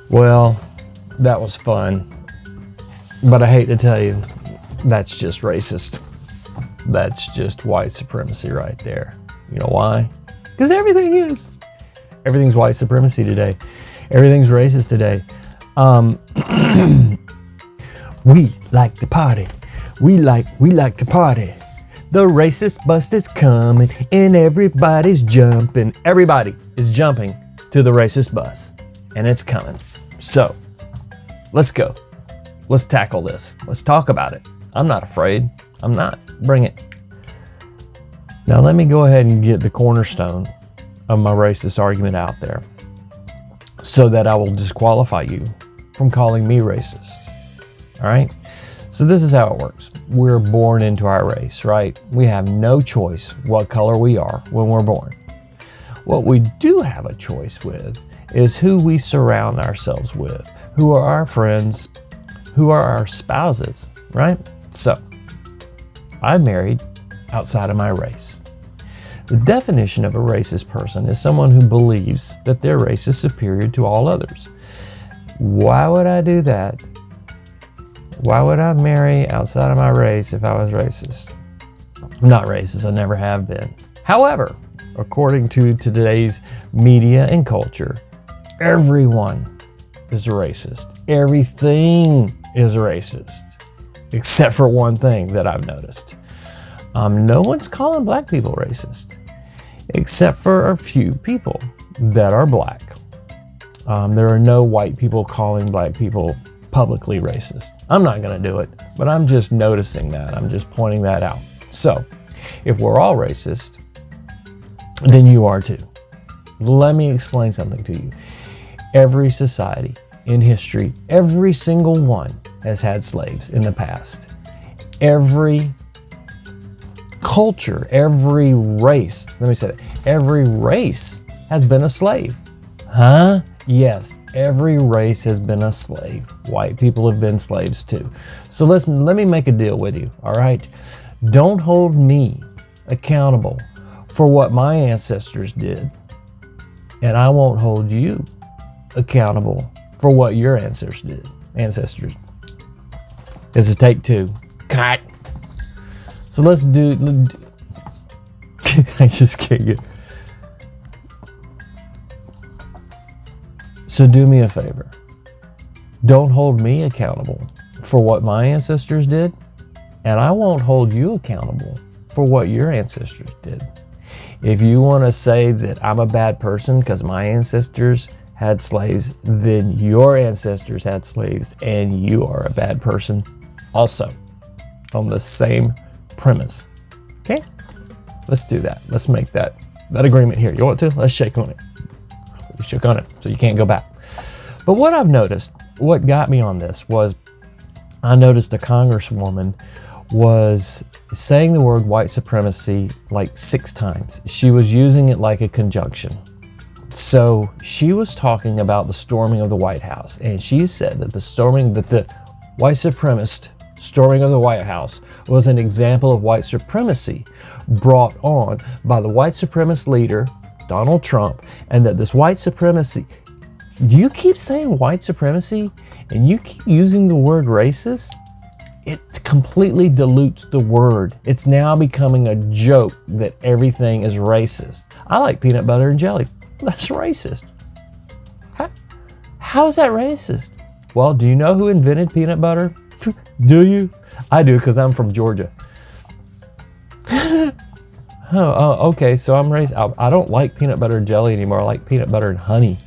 Well, that was fun, but I hate to tell you, that's just racist. That's just white supremacy right there. You know why? Because everything is. Everything's white supremacy today. Everything's racist today. We like to party. We like to party. The racist bus is coming and everybody's jumping. Everybody is jumping to the racist bus and it's coming. So let's go. Let's tackle this. Let's talk about it. I'm not afraid. I'm not. Bring it. Now let me go ahead and get the cornerstone of my racist argument out there so that I will disqualify you from calling me racist. All right? So this is how it works. We're born into our race, right? We have no choice what color we are when we're born. What we do have a choice with is who we surround ourselves with, who are our friends, who are our spouses, right? So, I'm married outside of my race. The definition of a racist person is someone who believes that their race is superior to all others. Why would I do that? Why would I marry outside of my race if I was racist? I'm not racist, I never have been. However, according to today's media and culture, everyone is racist. Everything is racist, except for one thing that I've noticed. No one's calling black people racist, except for a few people that are black. There are no white people calling black people publicly racist. I'm not going to do it, but I'm just noticing that. I'm just pointing that out. So, if we're all racist, then you are too. Let me explain something to you. Every society in history, every single one has had slaves in the past. Every culture, every race, let me say that, every race has been a slave. Huh? Yes, every race has been a slave. White people have been slaves too. So let me make a deal with you, all right? Don't hold me accountable for what my ancestors did, and I won't hold you accountable for what your ancestors did. This is take two. Cut. So let's do I just can't get. So do me a favor. Don't hold me accountable for what my ancestors did, and I won't hold you accountable for what your ancestors did. If you want to say that I'm a bad person because my ancestors had slaves, then your ancestors had slaves and you are a bad person also, on the same premise. Okay? Let's do that. Let's make that agreement here. You want to? Let's shake on it. We shook on it so you can't go back. But what I've noticed, what got me on this was I noticed a congresswoman was saying the word white supremacy like 6 times. She was using it like a conjunction. So she was talking about the storming of the White House, and she said that the white supremacist storming of the White House was an example of white supremacy brought on by the white supremacist leader, Donald Trump, and that this white supremacy, you keep saying white supremacy and you keep using the word racist, it completely dilutes the word. It's now becoming a joke that everything is racist. I like peanut butter and jelly. That's racist. How is that racist? Well, do you know who invented peanut butter? Do you? I do, because I'm from Georgia. Okay, so I'm racist. I don't like peanut butter and jelly anymore. I like peanut butter and honey.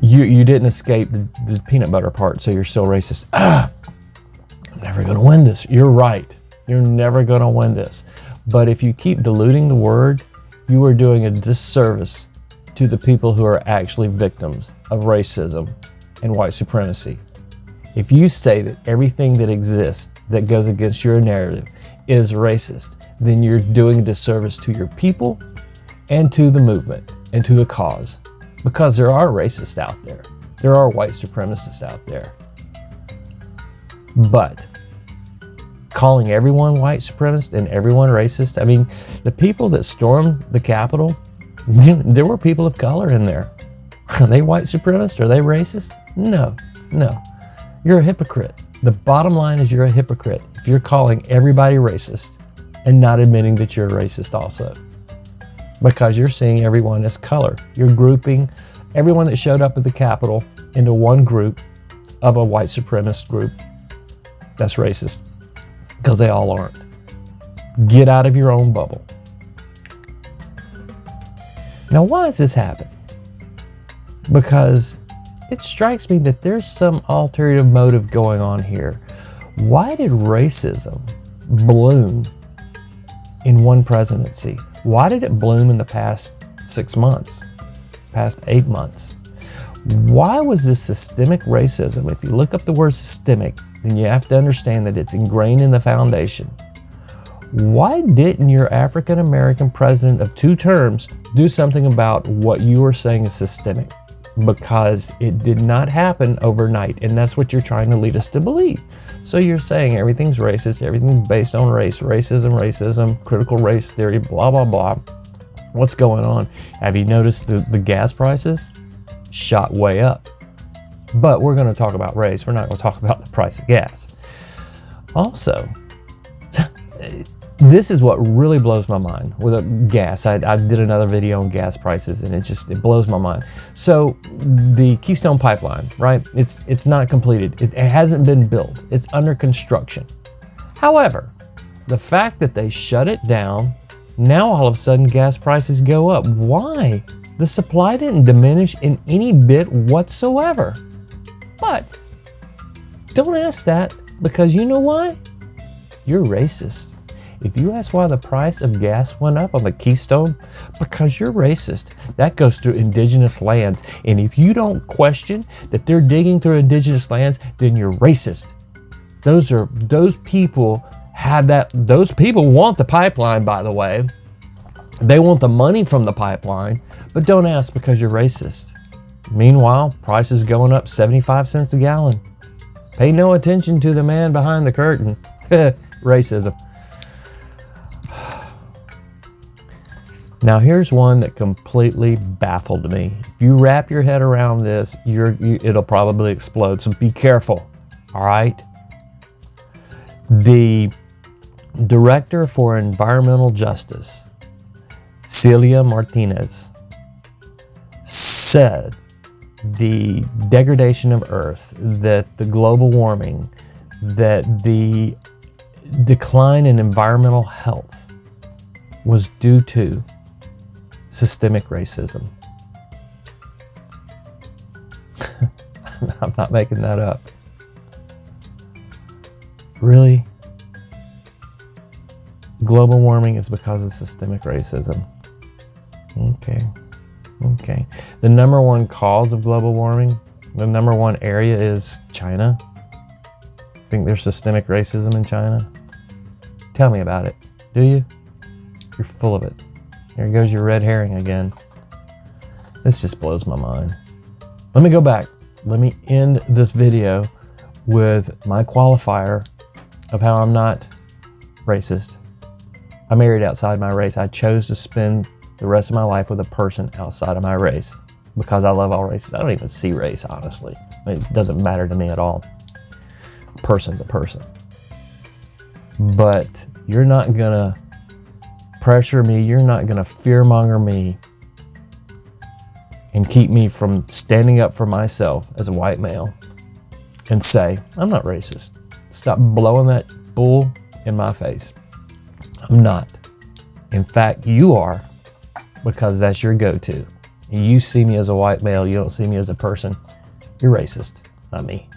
You didn't escape the peanut butter part, so you're still racist. I'm never going to win this. You're right. You're never going to win this. But if you keep diluting the word, you are doing a disservice to the people who are actually victims of racism and white supremacy. If you say that everything that exists that goes against your narrative is racist, then you're doing a disservice to your people and to the movement and to the cause. Because there are racists out there. There are white supremacists out there. But calling everyone white supremacist and everyone racist, I mean, the people that stormed the Capitol, there were people of color in there. Are they white supremacists? Are they racist? No, no. You're a hypocrite. The bottom line is you're a hypocrite if you're calling everybody racist and not admitting that you're a racist also. Because you're seeing everyone as color. You're grouping everyone that showed up at the Capitol into one group of a white supremacist group. That's racist. Because they all aren't. Get out of your own bubble. Now, why is this happening? Because it strikes me that there's some ulterior motive going on here. Why did racism bloom in one presidency? Why did it bloom in the past 6 months, past 8 months? Why was this systemic racism? If you look up the word systemic, then you have to understand that it's ingrained in the foundation. Why didn't your African American president of 2 terms do something about what you are saying is systemic? Because it did not happen overnight, and that's what you're trying to lead us to believe. So you're saying everything's racist, everything's based on race, racism, critical race theory, blah, blah, blah. What's going on? Have you noticed the gas prices? Shot way up. But we're going to talk about race. We're not going to talk about the price of gas. Also, this is what really blows my mind with gas. I did another video on gas prices, and it blows my mind. So the Keystone Pipeline, right? It's not completed. It hasn't been built. It's under construction. However, the fact that they shut it down, now all of a sudden gas prices go up. Why? The supply didn't diminish in any bit whatsoever. But don't ask that, because you know why? You're racist. If you ask why the price of gas went up on the Keystone, because you're racist. That goes through indigenous lands. And if you don't question that they're digging through indigenous lands, then you're racist. Those people want the pipeline, by the way. They want the money from the pipeline, but don't ask because you're racist. Meanwhile, prices going up 75 cents a gallon. Pay no attention to the man behind the curtain. Racism. Now here's one that completely baffled me. If you wrap your head around this, it'll probably explode. So be careful. All right. The Director for Environmental Justice, Celia Martinez, said the degradation of Earth, that the global warming, that the decline in environmental health was due to systemic racism. I'm not making that up. Really? Global warming is because of systemic racism. Okay. The number one cause of global warming, the number one area is China. Think there's systemic racism in China? Tell me about it. Do you? You're full of it. There goes your red herring again. This just blows my mind. Let me go back. Let me end this video with my qualifier of how I'm not racist. I married outside my race. I chose to spend the rest of my life with a person outside of my race because I love all races. I don't even see race, honestly. It doesn't matter to me at all. A person's a person. But you're not gonna pressure me. You're not gonna fearmonger me and keep me from standing up for myself as a white male and say, I'm not racist. Stop blowing that bull in my face. I'm not. In fact, you are, because that's your go-to. And you see me as a white male, you don't see me as a person. You're racist, not me.